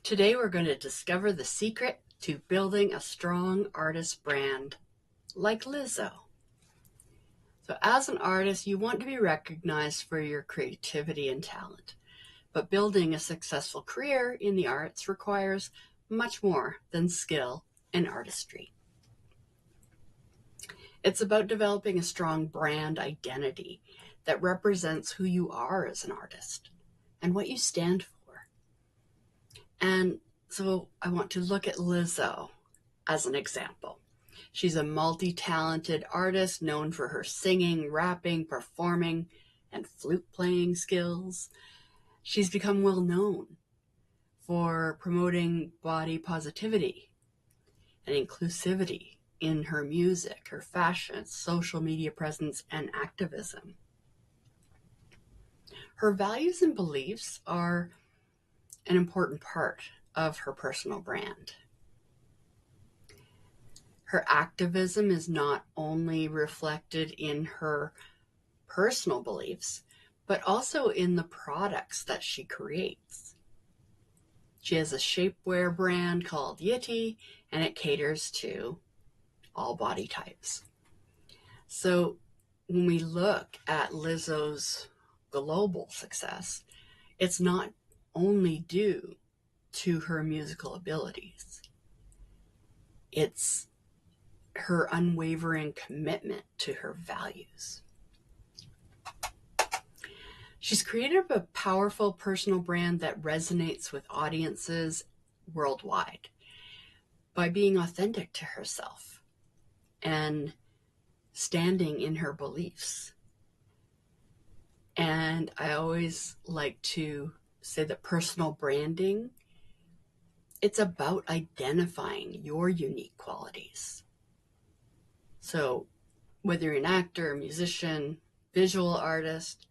Today we're going to discover the secret to building a strong artist brand like Lizzo. So as an artist, you want to be recognized for your creativity and talent, but building a successful career in the arts requires much more than skill and artistry. It's about developing a strong brand identity that represents who you are as an artist and what you stand for. And so I want to look at Lizzo as an example. She's a multi-talented artist known for her singing, rapping, performing, and flute playing skills. She's become well known for promoting body positivity and inclusivity in her music, her fashion, social media presence, and activism. Her values and beliefs are an important part of her personal brand. Her activism is not only reflected in her personal beliefs, but also in the products that she creates. She has a shapewear brand called Yeti, and it caters to all body types. So when we look at Lizzo's global success, it's not only due to her musical abilities. It's her unwavering commitment to her values. She's created a powerful personal brand that resonates with audiences worldwide by being authentic to herself and standing in her beliefs. And I always like to say that personal branding, it's about identifying your unique qualities. So whether you're an actor, musician, visual artist,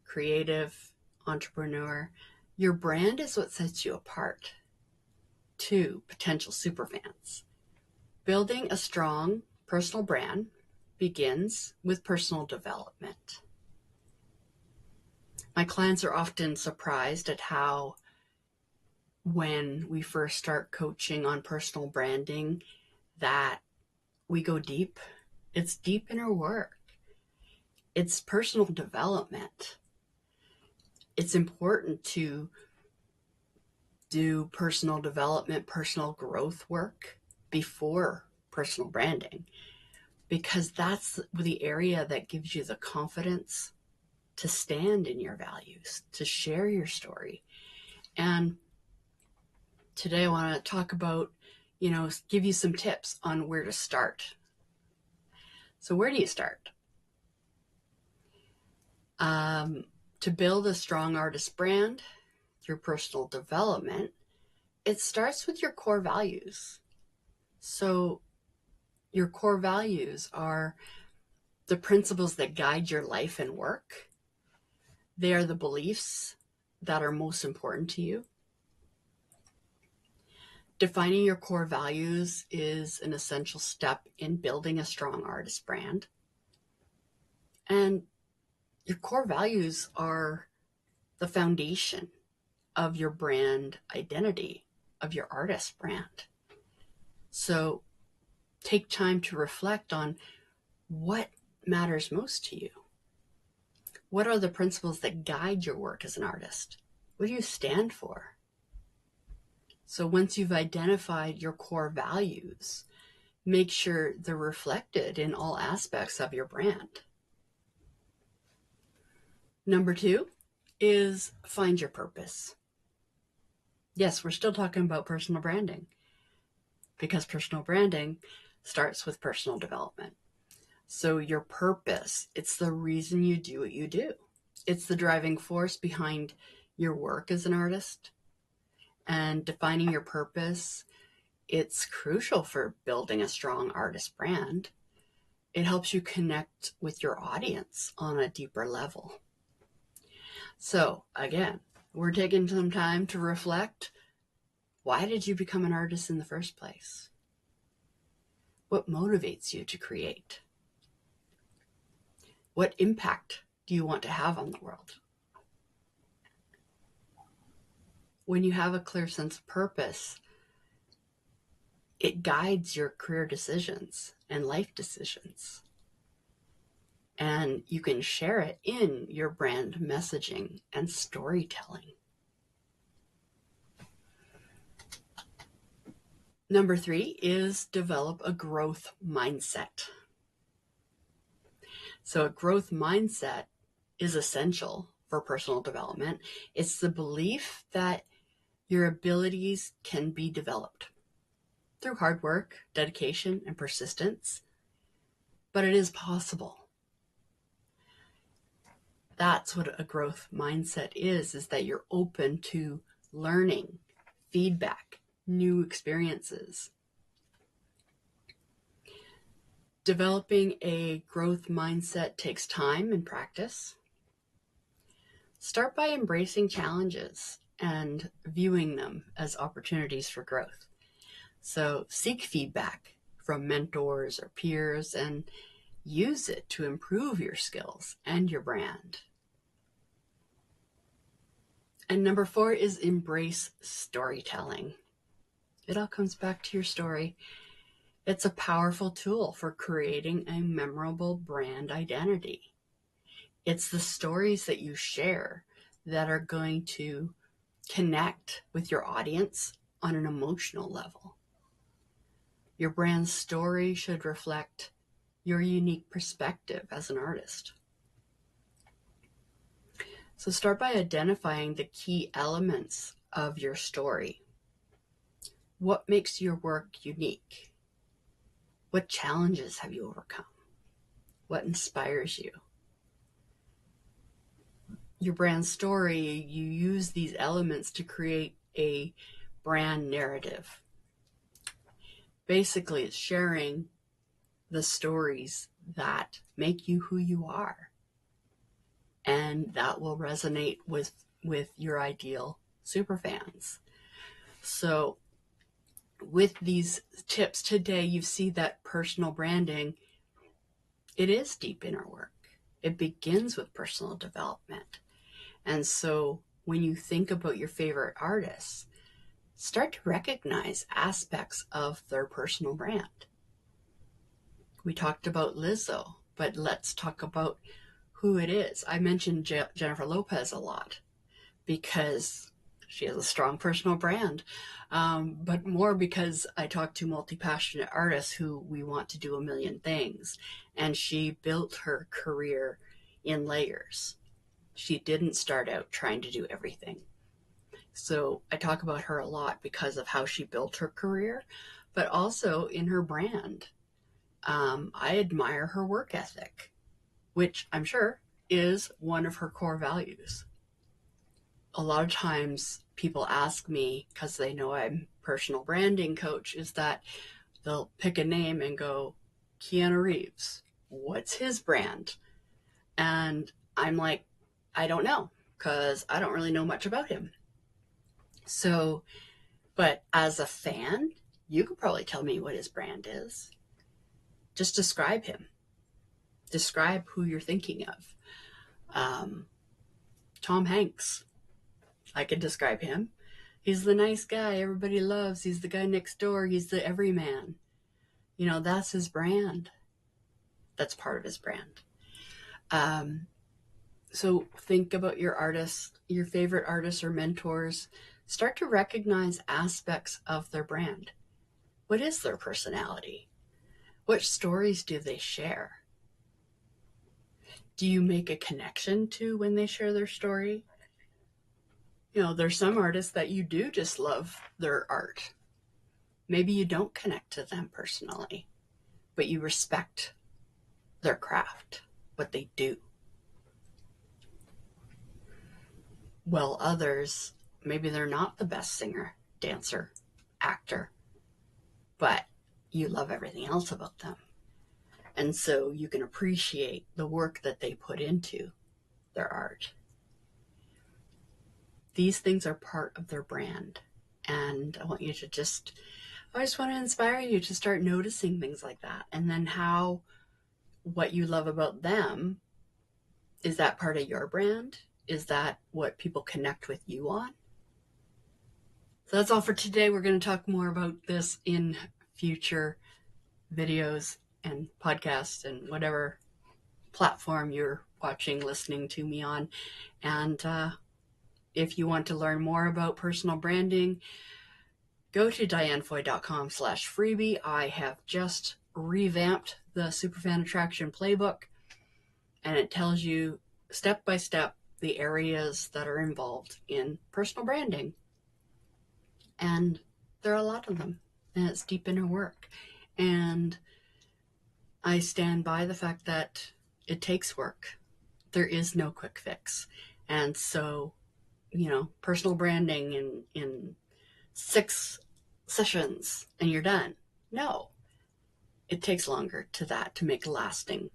creative, entrepreneur, your brand is what sets you apart to potential superfans. Building a strong personal brand begins with personal development. My clients are often surprised at how, when we first start coaching on personal branding, that we go deep. It's deep in our work. It's personal development. It's important to do personal development, personal growth work before personal branding, because that's the area that gives you the confidence to stand in your values, to share your story. And today I want to talk about, give you some tips on where to start. So where do you start? To build a strong artist brand through personal development, it starts with your core values. So your core values are the principles that guide your life and work. They are the beliefs that are most important to you. Defining your core values is an essential step in building a strong artist brand. And your core values are the foundation of your brand identity, of your artist brand. So take time to reflect on what matters most to you. What are the principles that guide your work as an artist? What do you stand for? So once you've identified your core values, make sure they're reflected in all aspects of your brand. Number 2 is find your purpose. Yes, we're still talking about personal branding, because personal branding starts with personal development. So your purpose, it's the reason you do what you do. It's the driving force behind your work as an artist. And defining your purpose, it's crucial for building a strong artist brand. It helps you connect with your audience on a deeper level. So again, we're taking some time to reflect. Why did you become an artist in the first place? What motivates you to create? What impact do you want to have on the world? when you have a clear sense of purpose, it guides your career decisions and life decisions. And you can share it in your brand messaging and storytelling. Number 3 is develop a growth mindset. So a growth mindset is essential for personal development. It's the belief that your abilities can be developed through hard work, dedication, and persistence, but it is possible. That's what a growth mindset is that you're open to learning, feedback, new experiences. Developing a growth mindset takes time and practice. Start by embracing challenges and viewing them as opportunities for growth. So seek feedback from mentors or peers and use it to improve your skills and your brand. And number 4 is embrace storytelling. It all comes back to your story. It's a powerful tool for creating a memorable brand identity. It's the stories that you share that are going to connect with your audience on an emotional level. Your brand story should reflect your unique perspective as an artist. So start by identifying the key elements of your story. What makes your work unique? What challenges have you overcome? What inspires you? Your brand story, you use these elements to create a brand narrative. Basically, it's sharing the stories that make you who you are. And that will resonate with your ideal superfans. So with these tips today, you see that personal branding, it is deep inner work. It begins with personal development. And so when you think about your favorite artists, start to recognize aspects of their personal brand. We talked about Lizzo, but let's talk about who it is. I mentioned Jennifer Lopez a lot because she has a strong personal brand, but more because I talk to multi-passionate artists who we want to do a million things, and she built her career in layers. She didn't start out trying to do everything. So I talk about her a lot because of how she built her career, but also in her brand. I admire her work ethic, which I'm sure is one of her core values. A lot of times people ask me, because they know I'm personal branding coach, is that they'll pick a name and go, Keanu Reeves, what's his brand? And I'm like, I don't know, because I don't really know much about him. So, but as a fan, you could probably tell me what his brand is. Just describe him. Describe who you're thinking of. Tom Hanks. I could describe him. He's the nice guy everybody loves. He's the guy next door. He's the everyman. You know, that's his brand. That's part of his brand. So think about your artists, your favorite artists or mentors. Start to recognize aspects of their brand. What is their personality? What stories do they share? Do you make a connection to when they share their story? You know, there's some artists that you do just love their art. Maybe you don't connect to them personally, but you respect their craft, what they do. Well, others, maybe they're not the best singer, dancer, actor, but you love everything else about them. And so you can appreciate the work that they put into their art. These things are part of their brand. And I want you to I just want to inspire you to start noticing things like that. And then how what you love about them, is that part of your brand? Is that what people connect with you on? So that's all for today. We're going to talk more about this in future videos and podcasts and whatever platform you're watching, listening to me on. And if you want to learn more about personal branding, go to dianefoy.com/freebie. I have just revamped the Superfan Attraction Playbook, and it tells you step by step the areas that are involved in personal branding. And there are a lot of them, and it's deep inner work. And I stand by the fact that it takes work. There is no quick fix. And so, personal branding in 6 sessions and you're done. No, it takes longer to make lasting